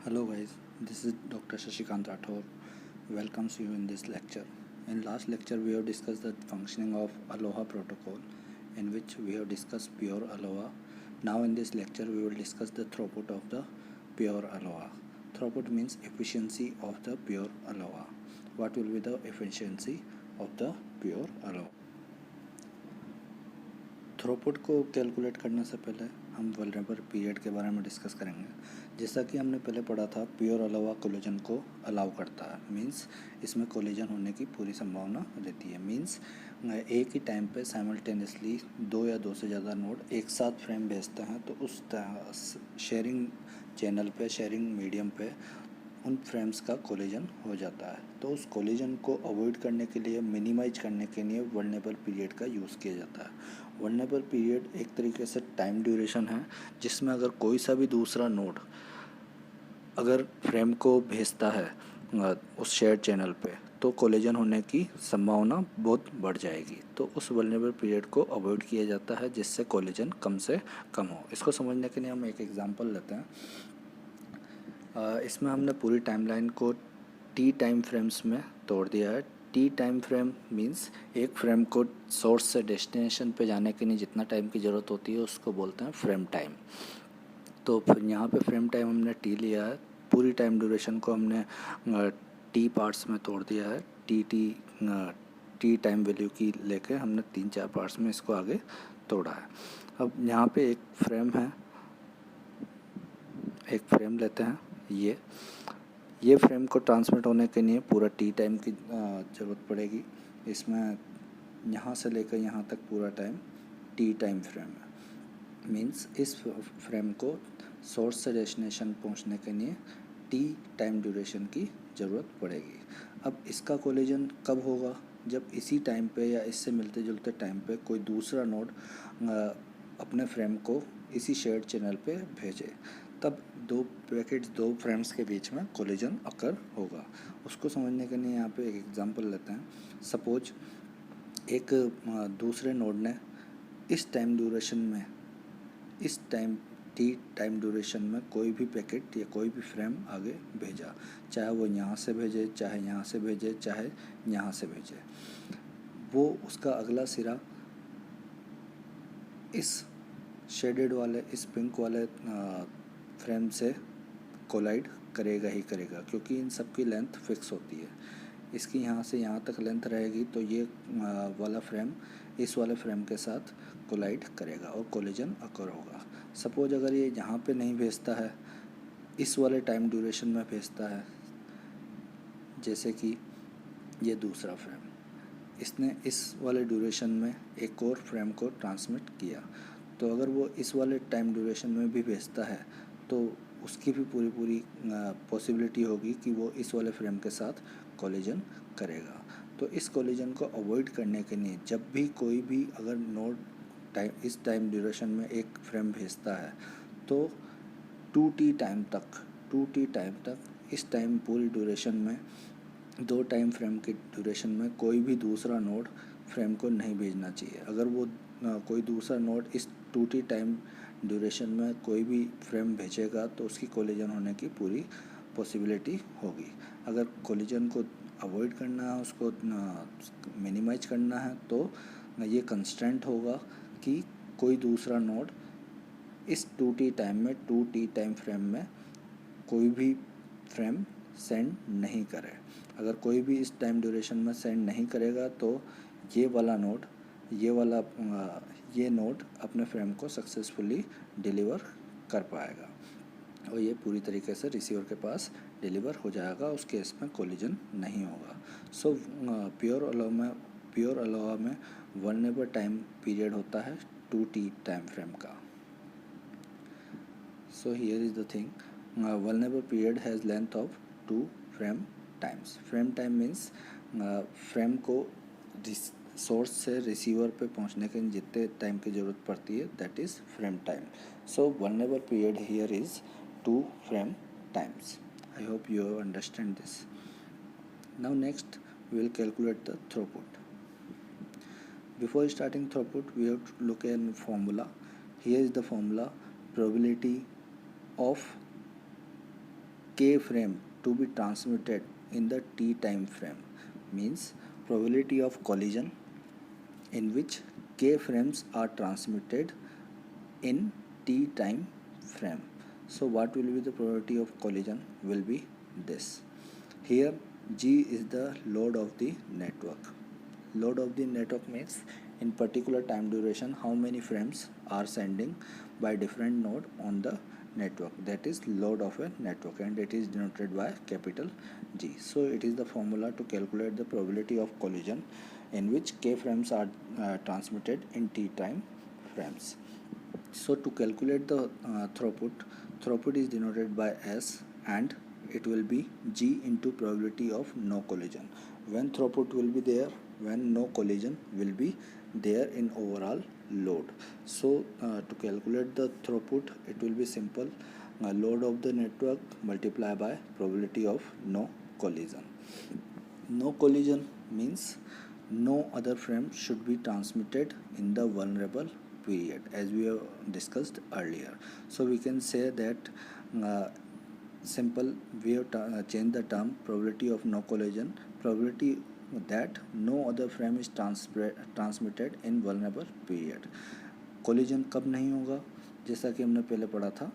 Hello guys, this is Dr. Shashikant Rathore. Welcomes you in this lecture. In last lecture we have discussed the functioning of Aloha protocol, in which we have discussed pure Aloha. Now in this lecture we will discuss the throughput of the pure Aloha. Throughput means efficiency of the pure Aloha. What will be the efficiency of the pure Aloha? Throughput को calculate करने से पहले हम vulnerable period के बारे में discuss करेंगे। जैसा कि हमने पहले पढ़ा था, प्योर अलावा कोलिजन को अलाउ करता है, मींस इसमें कोलिजन होने की पूरी संभावना रहती है। मींस एक ही टाइम पे साइमल्टेनियसली दो या दो से ज़्यादा नोड एक साथ फ्रेम भेजते हैं, तो उस शेयरिंग चैनल पे, शेयरिंग मीडियम पे उन फ्रेम्स का कोलिजन हो जाता है। तो उस कोलिजन को अवॉइड करने के लिए, मिनिमाइज करने के लिए वल्नरेबल पीरियड का यूज़ किया जाता है। वल्नरेबल पीरियड एक तरीके से टाइम ड्यूरेशन है, जिसमें अगर कोई सा भी दूसरा नोड अगर फ्रेम को भेजता है उस शेयर्ड चैनल पे, तो कोलिजन होने की संभावना बहुत बढ़ जाएगी। तो उस वल्नरेबल पीरियड को अवॉइड किया जाता है, जिससे कोलिजन कम से कम हो। इसको समझने के लिए हम एक एग्जांपल लेते हैं। इसमें हमने पूरी टाइमलाइन को टी टाइम फ्रेम्स में तोड़ दिया है। टी टाइम फ्रेम मींस एक फ्रेम को सोर्स से डेस्टिनेशन पे जाने के लिए जितना टाइम की ज़रूरत होती है उसको बोलते हैं फ्रेम टाइम। तो फिर यहाँ पे फ्रेम टाइम हमने टी लिया है। पूरी टाइम ड्यूरेशन को हमने टी पार्ट्स में तोड़ दिया है। टी टाइम वैल्यू की लेके हमने 3-4 पार्ट्स में इसको आगे तोड़ा है। अब यहाँ पे एक फ्रेम लेते हैं। ये फ्रेम को ट्रांसमिट होने के लिए पूरा टी टाइम की ज़रूरत पड़ेगी। इसमें यहाँ से लेकर यहाँ तक पूरा टाइम टी टाइम फ्रेम है। मींस इस फ्रेम को सोर्स से डेस्टिनेशन पहुँचने के लिए टी टाइम ड्यूरेशन की ज़रूरत पड़ेगी। अब इसका कोलिजन कब होगा? जब इसी टाइम पे या इससे मिलते जुलते टाइम पे कोई दूसरा नोड अपने फ्रेम को इसी शेयर्ड चैनल पे भेजे, तब दो फ्रेम्स के बीच में कोलिजन अकर होगा। उसको समझने के लिए यहाँ पे एक एग्जांपल लेते हैं। सपोज एक दूसरे नोड ने इस टाइम ड्यूरेशन में, टी टाइम ड्यूरेशन में कोई भी पैकेट या कोई भी फ्रेम आगे भेजा, चाहे वो यहाँ से भेजे, चाहे यहाँ से भेजे, चाहे यहाँ से भेजे, वो उसका अगला सिरा इस शेडेड वाले, इस पिंक वाले फ्रेम से कोलाइड करेगा ही करेगा, क्योंकि इन सब की लेंथ फिक्स होती है। इसकी यहाँ से यहाँ तक लेंथ रहेगी, तो ये वाला फ्रेम इस वाले फ्रेम के साथ कोलाइड करेगा और कोलिजन अकर होगा। सपोज अगर ये यहाँ पे नहीं भेजता है, इस वाले टाइम ड्यूरेशन में भेजता है, जैसे कि ये दूसरा फ्रेम, इसने इस वाले ड्यूरेशन में एक और फ्रेम को ट्रांसमिट किया, तो अगर वो इस वाले टाइम ड्यूरेशन में भी भेजता है, तो उसकी भी पूरी पॉसिबिलिटी होगी कि वो इस वाले फ्रेम के साथ कोलिजन करेगा। तो इस कोलिजन को अवॉइड करने के लिए जब भी कोई भी अगर नोड इस टाइम ड्यूरेशन में एक फ्रेम भेजता है, तो 2t टाइम तक इस टाइम पूरी ड्यूरेशन में, दो टाइम फ्रेम के ड्यूरेशन में कोई भी दूसरा नोड फ्रेम को नहीं भेजना चाहिए। अगर वो कोई दूसरा नोड इस 2t टाइम ड्यूरेशन में कोई भी फ्रेम भेजेगा, तो उसकी कोलिजन होने की पूरी पॉसिबिलिटी होगी। अगर कोलिजन को अवॉइड करना है, उसको मिनिमाइज करना है, तो ये कंस्ट्रेंट होगा कि कोई दूसरा नोड इस 2t टाइम फ्रेम में कोई भी फ्रेम सेंड नहीं करे। अगर कोई भी इस टाइम ड्यूरेशन में सेंड नहीं करेगा, तो ये नोड अपने फ्रेम को सक्सेसफुली डिलीवर कर पाएगा और ये पूरी तरीके से रिसीवर के पास डिलीवर हो जाएगा। उस केस में कोलिजन नहीं होगा। सो प्योर अलावा में वल्नरेबल टाइम पीरियड होता है 2t टाइम फ्रेम का। So here is the thing, vulnerable period has length of 2 frame times. Frame time means frame को सोर्स से रिसीवर पे पहुंचने के जितने टाइम की ज़रूरत पड़ती है, that is frame time. So vulnerable period here is 2 frame times. I hope you understand this. Now next we will calculate the throughput. Before starting throughput, we have to look at formula. Here is the formula: probability of k frame to be transmitted in the t time frame, means probability of collision in which k frames are transmitted in t time frame. So what will be the probability of collision will be this. Here G is the load of the network. Load of the network means in particular time duration how many frames are sending by different node on the network, that is load of a network, and it is denoted by capital G. So it is the formula to calculate the probability of collision in which k frames are transmitted in t time frames. So to calculate the throughput is denoted by S, and it will be G into probability of no collision. When throughput will be there, when no collision will be there in overall load. So to calculate the throughput, it will be simple. Load of the network multiplied by probability of no collision. No collision means no other frame should be transmitted in the vulnerable period, as we have discussed earlier. So we can say that simple we have changed the term probability of no collision, probability that no other frame is transmitted in vulnerable period. Collision कब नहीं होगा, जैसा कि हमने पहले पढ़ा था,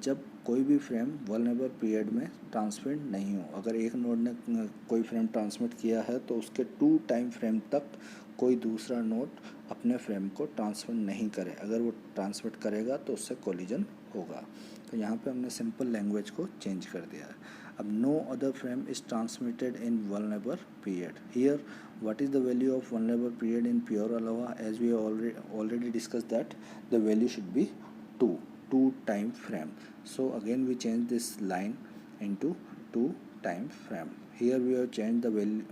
जब कोई भी फ्रेम वल्नरेबल पीरियड में ट्रांसमिट नहीं हो. अगर एक नोड ने कोई फ्रेम ट्रांसमिट किया है तो उसके 2 टाइम फ्रेम तक कोई दूसरा नोड अपने फ्रेम को ट्रांसमिट नहीं करे. अगर वो ट्रांसमिट करेगा तो उससे कोलिजन होगा. तो यहाँ पे हमने सिंपल लैंग्वेज को चेंज कर दिया है. अब no other frame is transmitted in vulnerable period. Here what is the value of vulnerable period in pure ALOA? As we already discussed that the value should be 2 time frame. So again we change this line into 2 time frame. Here we have changed the value,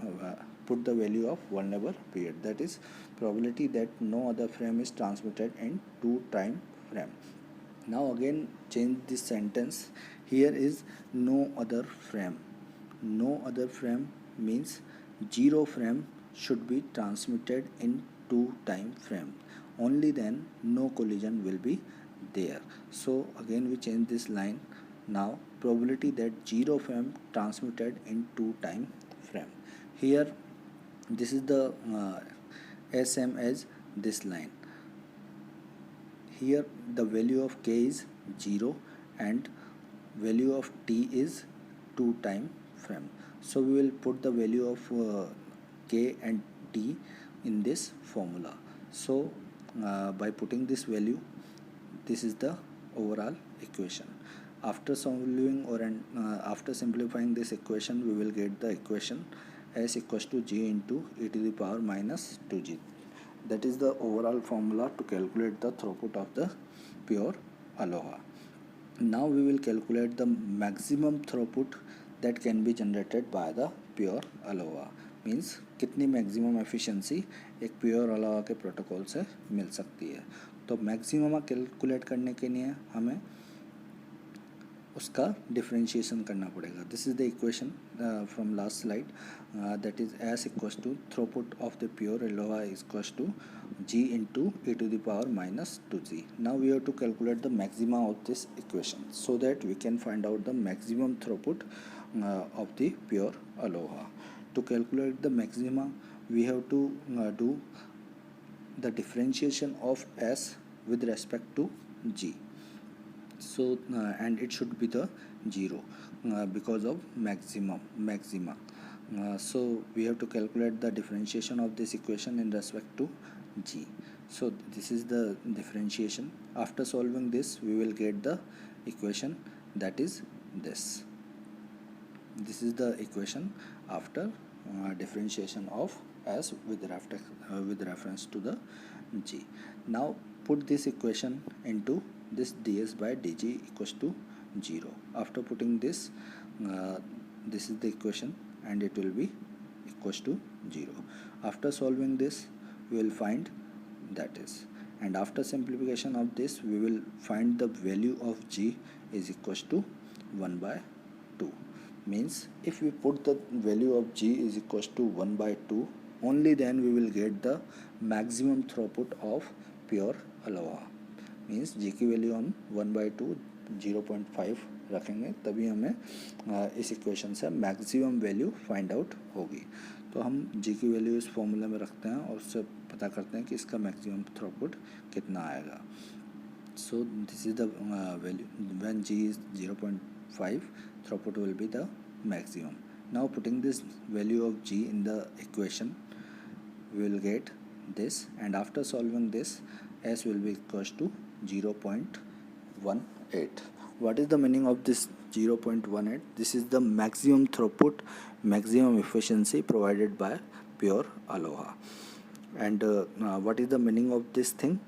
put the value of vulnerable period, that is probability that no other frame is transmitted in 2 time frame. Now again change this sentence. Here is no other frame. No other frame means 0 frame should be transmitted in 2 time frame. Only then no collision will be there. So again we change this line. Now probability that 0 frame transmitted in 2 time frame. Here this is the same as this line. Here the value of k is 0 and value of t is 2 time frame. So we will put the value of k and t in this formula. So by putting this value, this is the overall equation. After solving after simplifying this equation, we will get the equation s equals to g into e to the power minus 2g. That is the overall formula to calculate the throughput of the pure ALOA. Now we will calculate the maximum throughput that can be generated by the pure ALOA. Means कितनी maximum efficiency एक pure अलावा के protocol से मिल सकती है. तो maximum calculate करने के लिए हमें उसका डिफरेंशिएशन करना पड़ेगा. This is the equation from last slide, that is S equals to throughput of the pure ALOHA is equals to G into e to the power minus 2g. Now we have to calculate the maxima of this equation so that we can find out the maximum throughput of the pure ALOA. To calculate the maxima, we have to do the differentiation of s with respect to g. So and it should be the 0 because of maxima. So we have to calculate the differentiation of this equation in respect to g. So this is the differentiation. After solving this, we will get the equation, that is this. This is the equation after differentiation of s with reference to the g. Now put this equation into this ds by dg equals to 0. After putting this, this is the equation and it will be equals to 0. After solving this, we will find that is, and after simplification of this, we will find the value of g is equals to 1 by 2. Means if we put the value of g is equals to 1 by 2, only then we will get the maximum throughput of pure ALOA. Means g की value हम 1 by 2 0.5 रखेंगे तभी हमें इस equation से maximum value find out होगी। तो हम जी की वैल्यू इस फॉर्मूले में रखते हैं और उससे पता करते हैं कि इसका मैक्सिमम थ्रूपुट कितना आएगा। So this is the value when G is 0.5, throughput will be the maximum. Now putting this value of G in the equation, we will get this, and after solving this, S will be equals to 0.18. What is the meaning of this 0.18? This is the maximum throughput, maximum efficiency provided by Pure Aloha. And what is the meaning of this thing?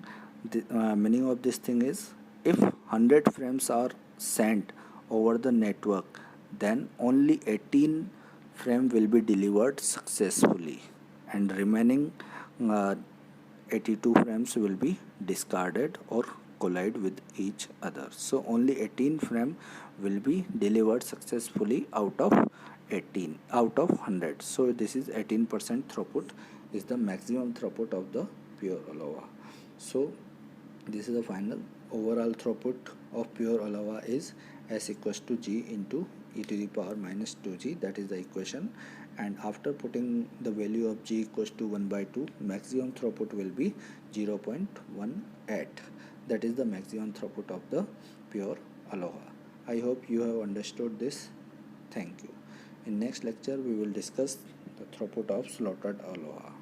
The meaning of this thing is, if 100 frames are sent over the network, then only 18 frame will be delivered successfully, and remaining uh, 82 frames will be discarded or collide with each other. So only 18 frame will be delivered successfully out of 100. So this is 18% throughput is the maximum throughput of the Pure Aloha. So this is the final overall throughput of Pure Aloha is S equals to G into e to the power minus 2G. That is the equation, and after putting the value of G equals to 1 by 2, maximum throughput will be 0.18. That is the maximum throughput of the Pure Aloha. I hope you have understood this. Thank you. In next lecture we will discuss the throughput of slaughtered Aloha.